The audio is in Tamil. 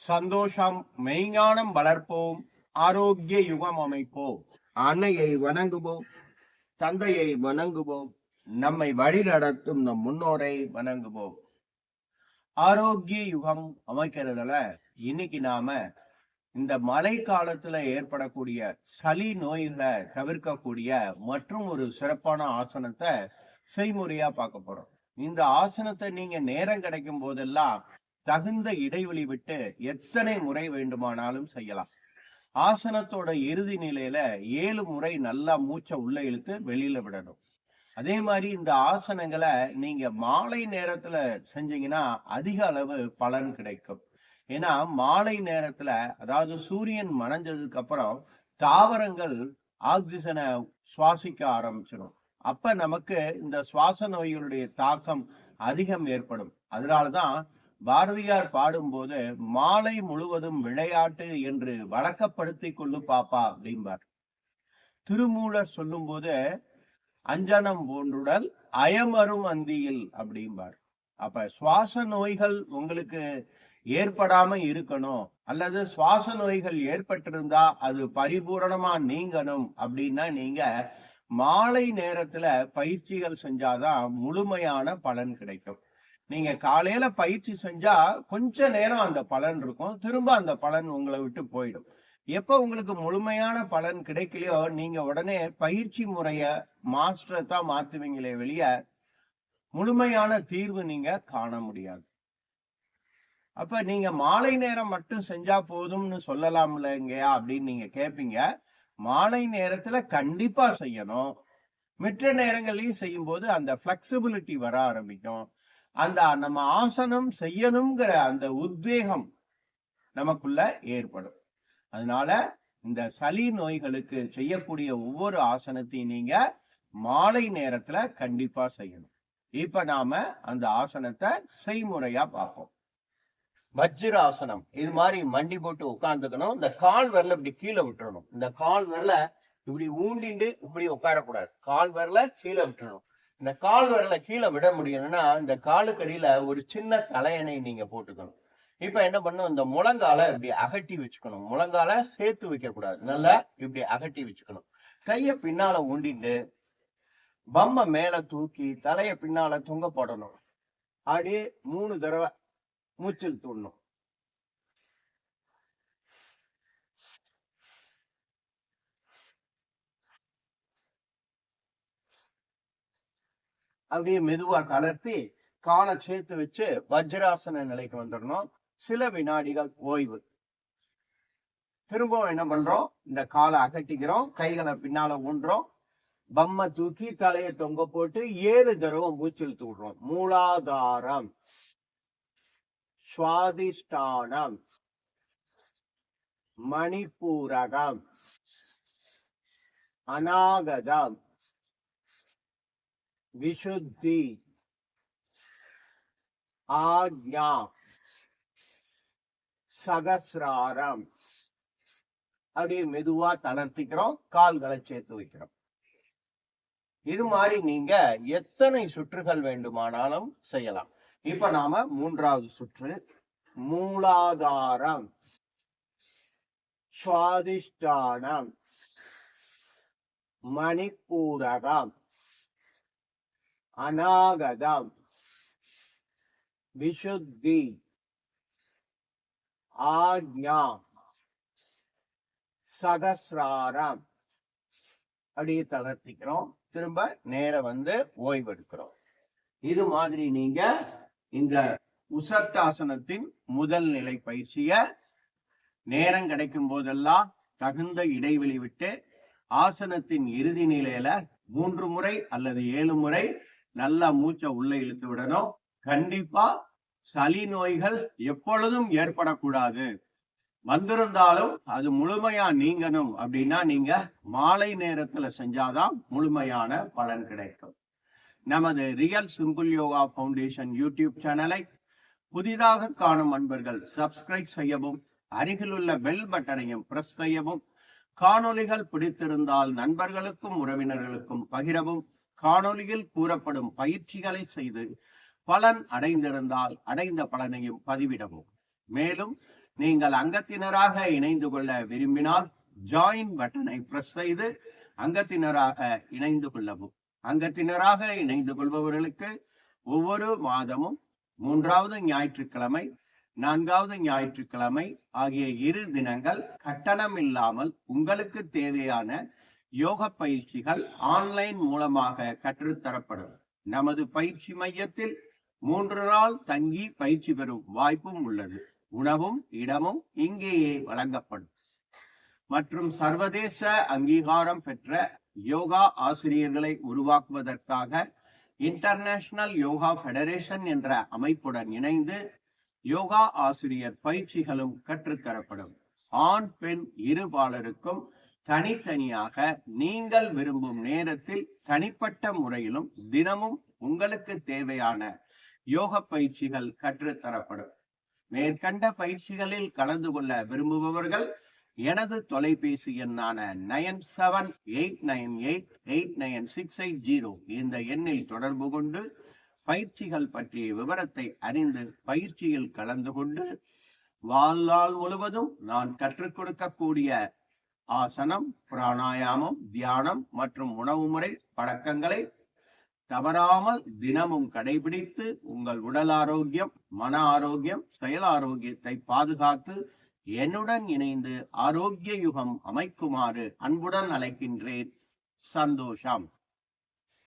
சந்தோஷம் மெய்ஞானம் வளர்ப்போம், ஆரோக்கிய யுகம் அமைப்போம். அன்னையை வணங்குவோம், தந்தையை வணங்குவோம், நம்மை வழி நடத்தும் நம் முன்னோரை வணங்குவோம். ஆரோக்கிய யுகம் அமைக்கிறதுல இன்னைக்கு நாம இந்த மழை காலத்துல ஏற்படக்கூடிய சளி நோய்களை தவிர்க்கக்கூடிய மற்றும் ஒரு சிறப்பான ஆசனத்தை செய்முறையா பார்க்க போறோம். இந்த ஆசனத்தை நீங்க நேரம் கிடைக்கும் போதெல்லாம் தகுந்த இடைவெளி விட்டு எத்தனை முறை வேண்டுமானாலும் செய்யலாம். ஆசனத்தோட இறுதி நிலையில 7 முறை நல்லா மூச்சை உள்ள இழுத்து வெளியில விடணும். அதே மாதிரி இந்த ஆசனங்களை நீங்க மாலை நேரத்துல செஞ்சீங்கன்னா அதிக அளவு பலன் கிடைக்கும். ஏன்னா மாலை நேரத்துல, அதாவது சூரியன் மறைஞ்சதுக்கு அப்புறம் தாவரங்கள் ஆக்சிஜனை சுவாசிக்க ஆரம்பிச்சிடும். அப்ப நமக்கு இந்த சுவாச நோய்களுடைய தாக்கம் அதிகம் ஏற்படும். அதனாலதான் பாரதியார் பாடும்போது மாலை முழுவதும் விளையாட்டு என்று வழக்கப்படுத்தி கொள்ளு பாப்பா அப்படிம்பார். திருமூலர் சொல்லும் போது அஞ்சனம் போன்றுடல் அயமரும் அந்தியில் அப்படிம்பார். அப்ப சுவாச நோய்கள் உங்களுக்கு ஏற்படாம இருக்கணும், அல்லது சுவாச நோய்கள் ஏற்பட்டிருந்தா அது பரிபூரணமா நீங்கணும் அப்படின்னா நீங்க மாலை நேரத்துல பயிற்சிகள் செஞ்சாதான் முழுமையான பலன் கிடைக்கும். நீங்க காலையில பயிற்சி செஞ்சா கொஞ்ச நேரம் அந்த பலன் இருக்கும், திரும்ப அந்த பலன் உங்களை விட்டு போயிடும். எப்ப உங்களுக்கு முழுமையான பலன் கிடைக்கலையோ நீங்க உடனே பயிற்சி முறைய மாஸ்டரை தான் மாத்துவீங்களே வெளிய முழுமையான தீர்வு நீங்க காண முடியாது. அப்ப நீங்க மாலை நேரம் மட்டும் செஞ்சா போதும்னு சொல்லலாம்லங்கயா அப்படின்னு நீங்க கேட்பீங்க. மாலை நேரத்துல கண்டிப்பா செய்யணும். மற்ற நேரங்களையும் செய்யும் போது அந்த பிளெக்சிபிலிட்டி வர ஆரம்பிக்கும். அந்த நம்ம ஆசனம் செய்யணுங்கிற அந்த உத்வேகம் நமக்குள்ள ஏற்படும். அதனால இந்த சளி நோய்களுக்கு செய்யக்கூடிய ஒவ்வொரு ஆசனத்தையும் நீங்க மாலை நேரத்துல கண்டிப்பா செய்யணும். இப்ப நாம அந்த ஆசனத்தை செய்முறையா பார்ப்போம். வஜ்ராசனம். இது மாதிரி மண்டி போட்டு உட்கார்ந்துக்கணும். இந்த கால் விரல இப்படி கீழே விட்டுறணும். இந்த கால் விரல இப்படி ஊண்டிண்டு இப்படி உட்காரக்கூடாது. கால் விரல கீழே விட்டுறணும். இந்த கால் விரல கீழே விட முடியணும்னா இந்த காலுக்கடியில ஒரு சின்ன தலையணை நீங்க போட்டுக்கணும். இப்ப என்ன பண்ணும், இந்த முழங்கால இப்படி அகட்டி வச்சுக்கணும். முழங்கால சேர்த்து வைக்க கூடாது, நல்லா இப்படி அகட்டி வச்சுக்கணும். கைய பின்னால ஊண்டிட்டு பம்ம மேல தூக்கி தலைய பின்னால தொங்க போடணும். அப்படியே 3 தடவை மூச்சில் தூண்டணும். அப்படியே மெதுவா தளர்த்தி காலை சேர்த்து வச்சு வஜ்ராசன நிலைக்கு வந்துடணும். சில வினாடிகள் ஓய்வு. திரும்பவும் என்ன பண்றோம், இந்த காலை அகட்டிக்கிறோம், கைகளை பின்னால ஊன்றோம், பம்ம தூக்கி தலையை தொங்க போட்டு 7 தடவை மூச்சில் தூடுறோம். மூலாதாரம், சுவாதிஷ்டானம், மணிப்பூரகம், அநாகதம், விசுத்தி, ஆக்ஞா, சகசிராரம். அப்படியே மெதுவா தளர்த்திக்கிறோம், கால்களை சேர்த்து வைக்கிறோம். இது மாதிரி நீங்க எத்தனை சுற்றுகள் வேண்டுமானாலும் செய்யலாம். இப்ப நாம 3வது சுற்று. மூலாதாரம், சுவாதிஷ்டானம், மணிப்பூரகம், அநாகதம், விசுத்தி, ஆக்ஞா, சகசிராரம். அப்படியே தளர்த்திக்கிறோம், திரும்ப நேரம் வந்து ஓய்வு எடுக்கிறோம். இது மாதிரி நீங்க இந்த உசட்டாசனத்தின் முதல் நிலை பயிற்சிய நேரம் கிடைக்கும் போதெல்லாம் தகுந்த இடைவெளி விட்டு ஆசனத்தின் இறுதி நிலையில 3 முறை அல்லது 7 முறை நல்லா மூச்சை உள்ள இழுத்து விடணும். கண்டிப்பா சளி நோய்கள் எப்பொழுதும் ஏற்படக்கூடாது. வந்திருந்தாலும் அது முழுமையா நீங்கணும் அப்படின்னா நீங்க மாலை நேரத்துல செஞ்சாதான் முழுமையான பலன் கிடைக்கும். நமது real simple yoga foundation YouTube சேனலை புதிதாக காணும் அன்பர்கள் சப்ஸ்கிரைப் செய்யவும், அருகிலுள்ள பெல் பட்டனையும் பிரஸ் செய்யவும், காணொளிகள் பிடித்திருந்தால் நண்பர்களுக்கும் உறவினர்களுக்கும் பகிரவும், காணொளியில் கூறப்படும் பயிற்சிகளை செய்து பலன் அடைந்திருந்தால் அடைந்த பலனையும் பதிவிடவும். மேலும் நீங்கள் அங்கத்தினராக இணைந்து கொள்ள விரும்பினால் ஜாயின் பட்டனை பிரஸ் செய்து அங்கத்தினராக இணைந்து கொள்ளவும். அங்கத்தினராக இணைந்து கொள்பவர்களுக்கு ஒவ்வொரு மாதமும் 3வது ஞாயிற்றுக்கிழமை 4வது ஞாயிற்றுக்கிழமை ஆகிய 2 தினங்கள் கட்டணம் இல்லாமல் உங்களுக்கு தேவையான யோக பயிற்சிகள் ஆன்லைன் மூலமாக கற்றுத்தரப்படும். நமது பயிற்சி மையத்தில் 3 நாள் தங்கி பயிற்சி பெறும் வாய்ப்பும் உள்ளது. உணவும் இடமும் இங்கேயே வழங்கப்படும். மற்றும் சர்வதேச அங்கீகாரம் பெற்ற யோகா ஆசிரியர்களை உருவாக்குவதற்காக இன்டர்நேஷனல் யோகா ஃபெடரேஷன் என்ற அமைப்புடன் இணைந்து யோகா ஆசிரியர் பயிற்சிகளும் கற்றுத்தரப்படும். ஆண் பெண் இருபாலருக்கும் தனித்தனியாக நீங்கள் விரும்பும் நேரத்தில் தனிப்பட்ட முறையிலும் தினமும் உங்களுக்கு தேவையான யோக பயிற்சிகள் கற்றுத்தரப்படும். மேற்கண்ட பயிற்சிகளில் கலந்து கொள்ள விரும்புபவர்கள் எனது தொலைபேசி எண்ணான 9789889680 இந்த எண்ணில் தொடர்பு கொண்டு பயிற்சிகள் பற்றிய விவரத்தை அறிந்து பயிற்சியில் கலந்து கொண்டு வாழ்நாள் முழுவதும் நான் கற்றுக் கொடுக்கக்கூடிய ஆசனம், பிராணாயாமம், தியானம் மற்றும் உணவு முறை பழக்கங்களை தவறாமல் தினமும் கடைபிடித்து உங்கள் உடல் ஆரோக்கியம், மன ஆரோக்கியம், செயல் ஆரோக்கியத்தை பாதுகாத்து என்னுடன் இணைந்து ஆரோக்கிய யுகம் அமைக்குமாறு அன்புடன் அழைக்கின்றேன். சந்தோஷம்.